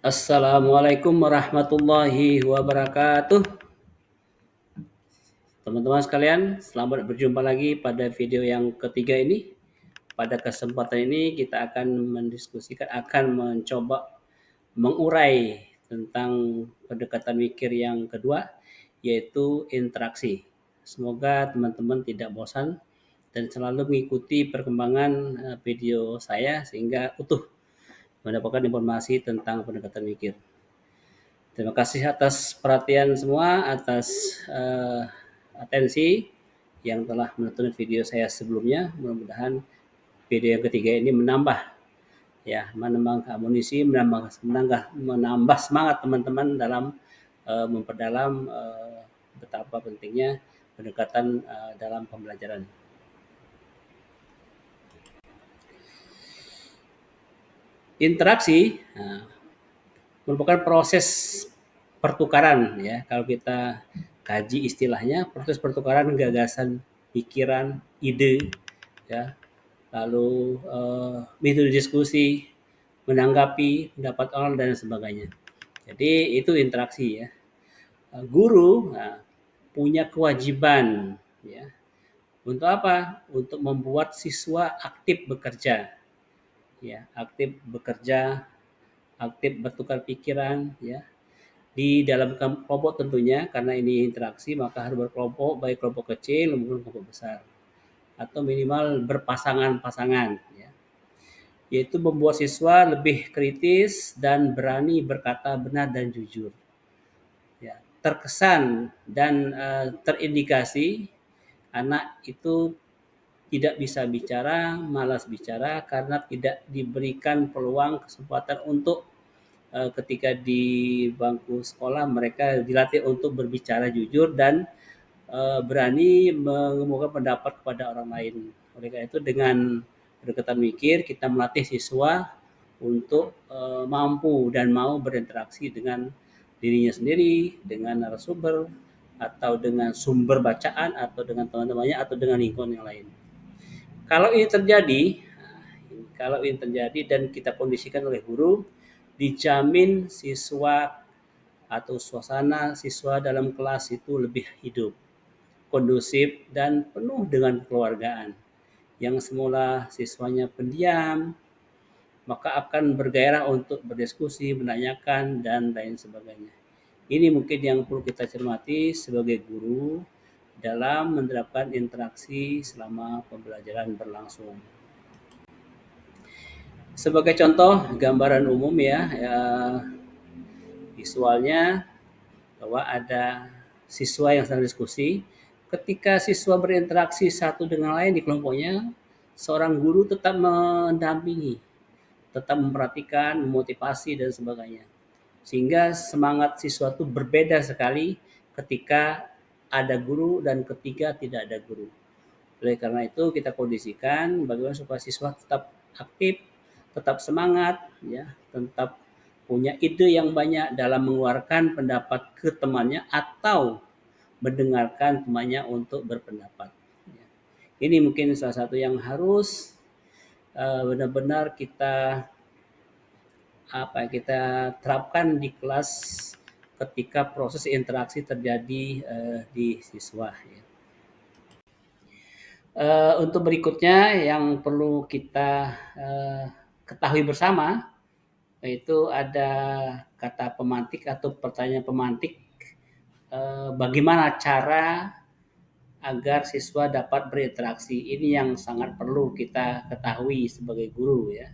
Assalamualaikum warahmatullahi wabarakatuh. Teman-teman sekalian, selamat berjumpa lagi pada video yang ketiga ini. Pada kesempatan ini kita akan mencoba mengurai tentang pendekatan mikir yang kedua, yaitu interaksi. Semoga teman-teman tidak bosan dan selalu mengikuti perkembangan video saya sehingga utuh mendapatkan informasi tentang pendekatan mikir. Terima kasih atas perhatian semua, atas atensi yang telah menonton video saya sebelumnya. Mudah-mudahan video yang ketiga ini menambah amunisi, menambah semangat teman-teman dalam memperdalam betapa pentingnya pendekatan dalam pembelajaran. Interaksi merupakan proses pertukaran, ya. Kalau kita kaji istilahnya, proses pertukaran gagasan, pikiran, ide, ya, lalu metode diskusi, menanggapi pendapat orang dan sebagainya. Jadi itu interaksi, ya. Guru punya kewajiban, ya, untuk apa? Untuk membuat siswa aktif bekerja, ya, aktif bekerja, aktif bertukar pikiran, ya, di dalam kelompok tentunya, karena ini interaksi maka harus berkelompok, baik kelompok kecil maupun kelompok besar, atau minimal berpasangan-pasangan, ya. Yaitu membuat siswa lebih kritis dan berani berkata benar dan jujur, ya. Terkesan dan terindikasi anak itu tidak bisa bicara, malas bicara karena tidak diberikan peluang kesempatan untuk ketika di bangku sekolah mereka dilatih untuk berbicara jujur dan berani mengemukakan pendapat kepada orang lain. Oleh karena itu dengan pendekatan mikir kita melatih siswa untuk mampu dan mau berinteraksi dengan dirinya sendiri, dengan narasumber, atau dengan sumber bacaan, atau dengan teman-temannya, atau dengan lingkungan yang lain. Kalau ini terjadi, kalau ini terjadi dan kita kondisikan oleh guru, dijamin siswa atau suasana siswa dalam kelas itu lebih hidup, kondusif, dan penuh dengan kekeluargaan. Yang semula siswanya pendiam, maka akan bergairah untuk berdiskusi, menanyakan, dan lain sebagainya. Ini mungkin yang perlu kita cermati sebagai guru dalam menerapkan interaksi selama pembelajaran berlangsung. Sebagai contoh gambaran umum, ya visualnya, bahwa ada siswa yang sedang diskusi. Ketika siswa berinteraksi satu dengan lain di kelompoknya, seorang guru tetap mendampingi, tetap memperhatikan, memotivasi, dan sebagainya. Sehingga semangat siswa itu berbeda sekali ketika ada guru dan ketika tidak ada guru. Oleh karena itu kita kondisikan bagaimana supaya siswa tetap aktif, tetap semangat, ya, tetap punya ide yang banyak dalam mengeluarkan pendapat ke temannya atau mendengarkan temannya untuk berpendapat. Ya. Ini mungkin salah satu yang harus benar-benar kita terapkan di kelas ketika proses interaksi terjadi di siswa. Ya. Untuk berikutnya yang perlu kita ketahui bersama, yaitu ada kata pemantik atau pertanyaan pemantik. Bagaimana cara agar siswa dapat berinteraksi? Ini yang sangat perlu kita ketahui sebagai guru, ya.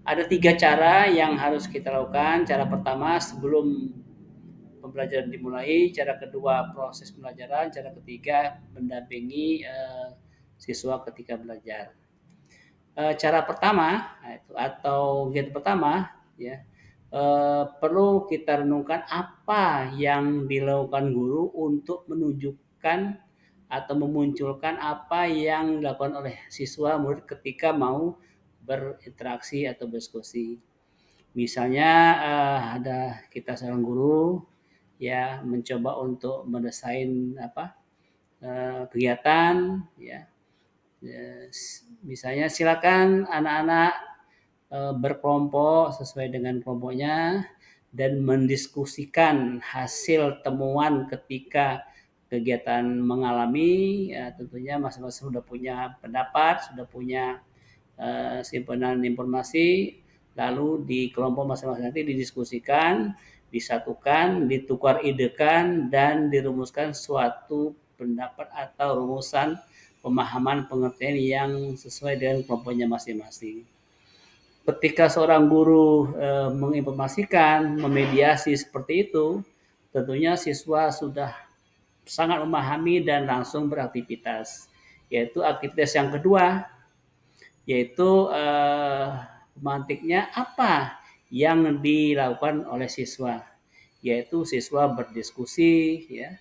Ada 3 cara yang harus kita lakukan. Cara pertama sebelum pembelajaran dimulai, cara kedua proses pembelajaran, cara ketiga mendampingi siswa ketika belajar. Cara pertama atau kegiatan pertama, ya, perlu kita renungkan apa yang dilakukan guru untuk menunjukkan atau memunculkan apa yang dilakukan oleh siswa murid ketika mau berinteraksi atau berdiskusi. Misalnya ada kita seorang guru, ya, mencoba untuk mendesain kegiatan, ya. Misalnya silakan anak-anak berkelompok sesuai dengan kelompoknya dan mendiskusikan hasil temuan ketika kegiatan mengalami, ya tentunya masing-masing sudah punya pendapat, sudah punya simpanan informasi, lalu di kelompok masing-masing nanti didiskusikan, disatukan, ditukar idekan, dan dirumuskan suatu pendapat atau rumusan pemahaman pengertian yang sesuai dengan kelompoknya masing-masing. Ketika seorang guru menginformasikan, memediasi seperti itu, tentunya siswa sudah sangat memahami dan langsung beraktivitas. Yaitu aktivitas yang kedua, yaitu pemantiknya apa yang dilakukan oleh siswa, yaitu siswa berdiskusi, ya,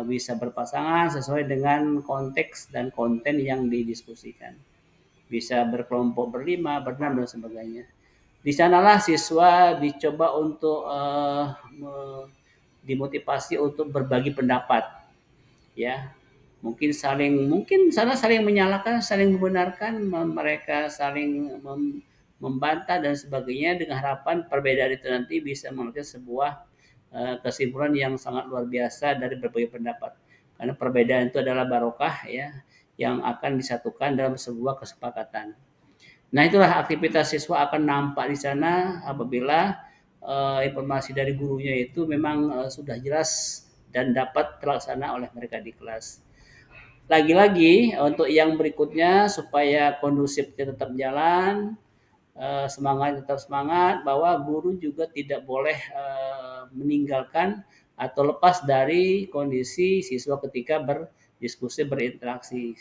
bisa berpasangan sesuai dengan konteks dan konten yang didiskusikan, bisa berkelompok berlima, berenam dan sebagainya. Di sanalah siswa dicoba untuk dimotivasi untuk berbagi pendapat, ya, mungkin sana saling menyalahkan, saling membenarkan, mereka saling membantah dan sebagainya, dengan harapan perbedaan itu nanti bisa menghasilkan sebuah kesimpulan yang sangat luar biasa dari berbagai pendapat, karena perbedaan itu adalah barokah, ya, yang akan disatukan dalam sebuah kesepakatan. Nah, itulah aktivitas siswa akan nampak di sana apabila informasi dari gurunya itu memang sudah jelas dan dapat terlaksana oleh mereka di kelas. Lagi-lagi untuk yang berikutnya supaya kondusifnya tetap jalan, semangat tetap semangat, bahwa guru juga tidak boleh meninggalkan atau lepas dari kondisi siswa ketika berdiskusi, berinteraksi.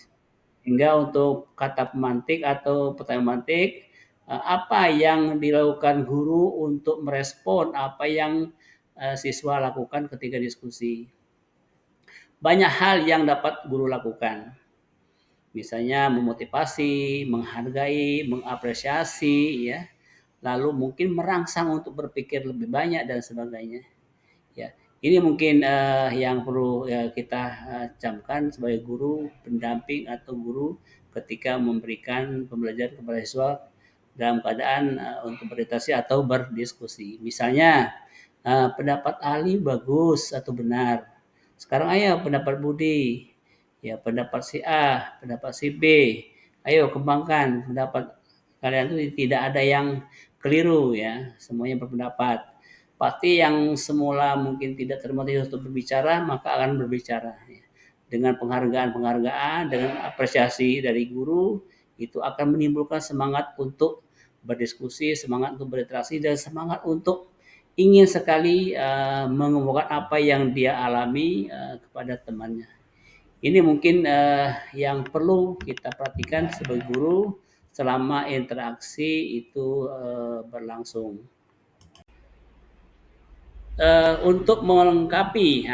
Hingga untuk kata pemantik atau pertanyaan pemantik, apa yang dilakukan guru untuk merespon apa yang siswa lakukan ketika diskusi. Banyak hal yang dapat guru lakukan. Misalnya memotivasi, menghargai, mengapresiasi, ya. Lalu mungkin merangsang untuk berpikir lebih banyak dan sebagainya. Ya, ini mungkin yang perlu ya, kita camkan sebagai guru pendamping atau guru ketika memberikan pembelajaran kepada siswa dalam keadaan untuk berinteraksi atau berdiskusi. Misalnya pendapat Ali bagus atau benar. Sekarang ayo pendapat Budi, ya pendapat si A, pendapat si B. Ayo kembangkan pendapat kalian itu, tidak ada yang keliru, ya. Semuanya berpendapat. Pasti yang semula mungkin tidak termotivasi untuk berbicara, maka akan berbicara, ya. Dengan penghargaan-penghargaan, dengan apresiasi dari guru, itu akan menimbulkan semangat untuk berdiskusi, semangat untuk berinteraksi, dan semangat untuk ingin sekali mengungkapkan apa yang dia alami kepada temannya. Ini mungkin yang perlu kita perhatikan sebagai guru selama interaksi itu berlangsung. Untuk melengkapi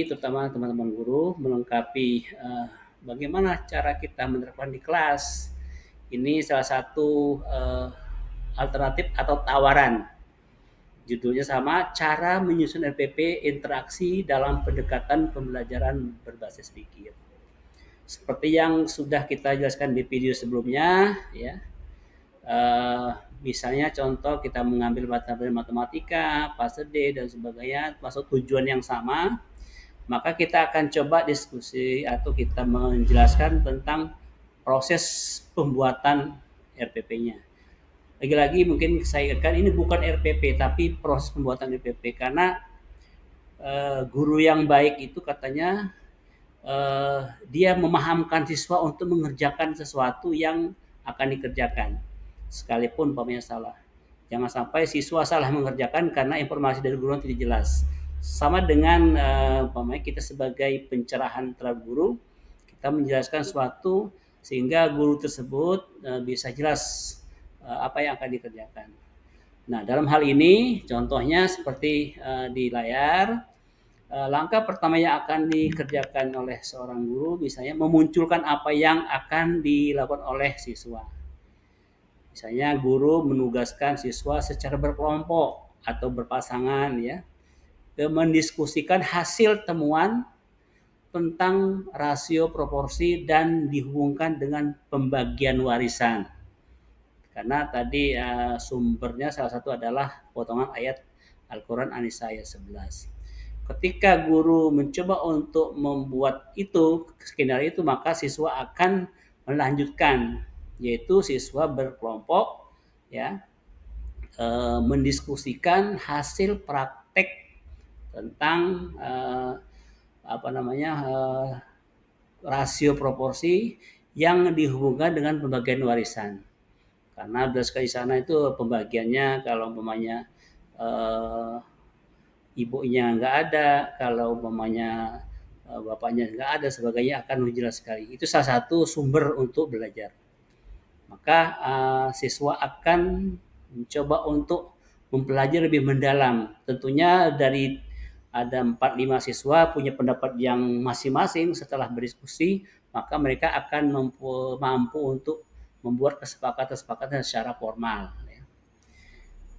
terutama teman-teman guru, melengkapi bagaimana cara kita menerapkan di kelas. Ini salah satu alternatif atau tawaran. Judulnya sama, cara menyusun RPP interaksi dalam pendekatan pembelajaran berbasis pikir. Seperti yang sudah kita jelaskan di video sebelumnya, ya. Misalnya contoh kita mengambil materi matematika, fase D dan sebagainya, masuk tujuan yang sama, maka kita akan coba diskusi atau kita menjelaskan tentang proses pembuatan RPP-nya. Lagi-lagi mungkin saya ingatkan ini bukan RPP tapi proses pembuatan RPP, karena guru yang baik itu katanya dia memahamkan siswa untuk mengerjakan sesuatu yang akan dikerjakan, sekalipun umpamanya salah. Jangan sampai siswa salah mengerjakan karena informasi dari guru tidak jelas. Sama dengan umpamanya kita sebagai pencerahan terhadap guru, kita menjelaskan sesuatu sehingga guru tersebut bisa jelas apa yang akan dikerjakan. Nah, dalam hal ini contohnya seperti di layar. Langkah pertama yang akan dikerjakan oleh seorang guru misalnya memunculkan apa yang akan dilakukan oleh siswa. Misalnya guru menugaskan siswa secara berkelompok atau berpasangan, ya, mendiskusikan hasil temuan tentang rasio proporsi dan dihubungkan dengan pembagian warisan. Karena tadi sumbernya salah satu adalah potongan ayat Al-Quran An-Nisa ayat 11. Ketika guru mencoba untuk membuat itu, skenario itu, maka siswa akan melanjutkan, yaitu siswa berkelompok, ya, mendiskusikan hasil praktek tentang rasio proporsi yang dihubungkan dengan pembagian warisan. Karena berdasarkan di sana itu pembagiannya, kalau umpamanya ibunya nggak ada, kalau umpamanya bapaknya nggak ada, sebagainya akan jelas sekali. Itu salah satu sumber untuk belajar. Maka siswa akan mencoba untuk mempelajari lebih mendalam. Tentunya dari ada 4-5 siswa punya pendapat yang masing-masing, setelah berdiskusi, maka mereka akan mampu untuk membuat kesepakatan secara formal.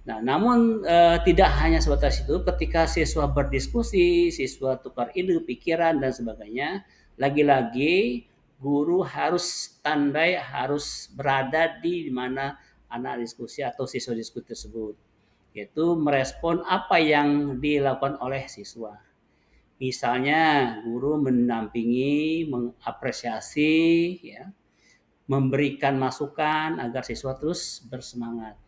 Nah, namun tidak hanya sebatas itu, ketika siswa berdiskusi, siswa tukar ide, pikiran, dan sebagainya, lagi-lagi guru harus standby, harus berada di mana anak diskusi atau siswa diskusi tersebut, yaitu merespon apa yang dilakukan oleh siswa. Misalnya guru mendampingi, mengapresiasi, ya, memberikan masukan agar siswa terus bersemangat.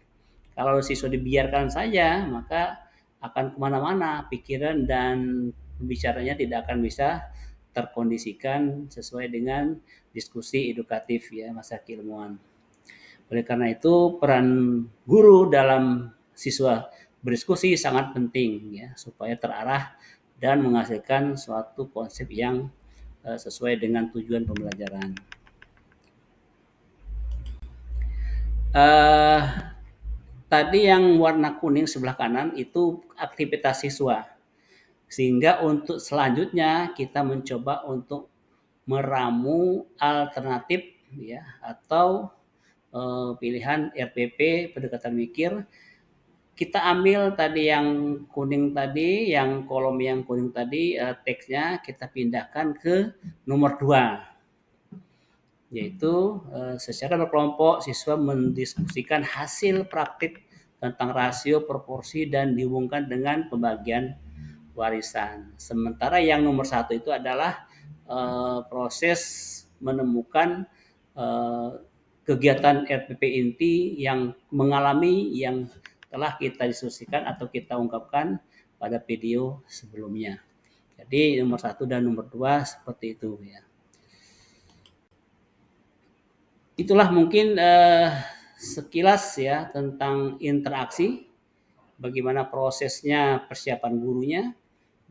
Kalau siswa dibiarkan saja, maka akan kemana-mana pikiran dan pembicaranya, tidak akan bisa terkondisikan sesuai dengan diskusi edukatif, ya, masa keilmuan. Oleh karena itu peran guru dalam siswa berdiskusi sangat penting, ya, supaya terarah dan menghasilkan suatu konsep yang sesuai dengan tujuan pembelajaran. Tadi yang warna kuning sebelah kanan itu aktivitas siswa. Sehingga untuk selanjutnya kita mencoba untuk meramu alternatif, ya, atau pilihan RPP, pendekatan mikir. Kita ambil tadi yang kuning tadi, yang kolom yang kuning tadi, teksnya kita pindahkan ke nomor 2, yaitu secara berkelompok siswa mendiskusikan hasil praktik tentang rasio, proporsi, dan dihubungkan dengan pembagian warisan. Sementara yang nomor 1 itu adalah proses menemukan kegiatan RPP inti yang mengalami yang telah kita diskusikan atau kita ungkapkan pada video sebelumnya. Jadi nomor 1 dan nomor 2 seperti itu, ya. Itulah mungkin sekilas, ya, tentang interaksi, bagaimana prosesnya persiapan gurunya,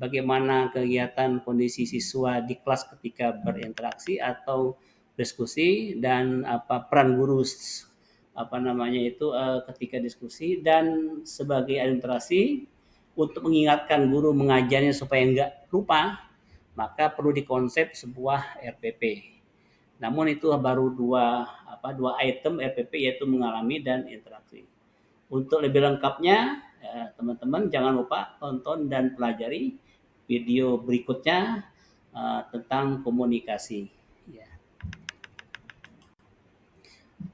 bagaimana kegiatan kondisi siswa di kelas ketika berinteraksi atau diskusi, dan apa peran guru ketika diskusi, dan sebagai administrasi untuk mengingatkan guru mengajarnya supaya enggak lupa, maka perlu dikonsep sebuah RPP. Namun itu baru dua item RPP, yaitu mengalami dan interaksi. Untuk lebih lengkapnya, teman-teman jangan lupa tonton dan pelajari video berikutnya tentang komunikasi. Ya.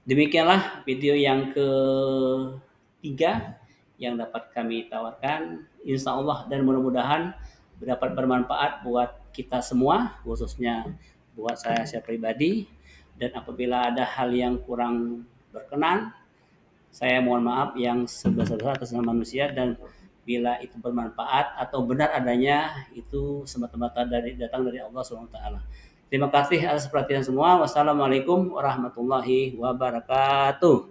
Demikianlah video yang ketiga yang dapat kami tawarkan. Insya Allah dan mudah-mudahan dapat bermanfaat buat kita semua, khususnya buat saya pribadi. Dan apabila ada hal yang kurang berkenan, saya mohon maaf yang sebesar-besar atas nama manusia, dan bila itu bermanfaat atau benar adanya, itu semata-mata datang dari Allah SWT. Terima kasih atas perhatian semua. Wassalamualaikum warahmatullahi wabarakatuh.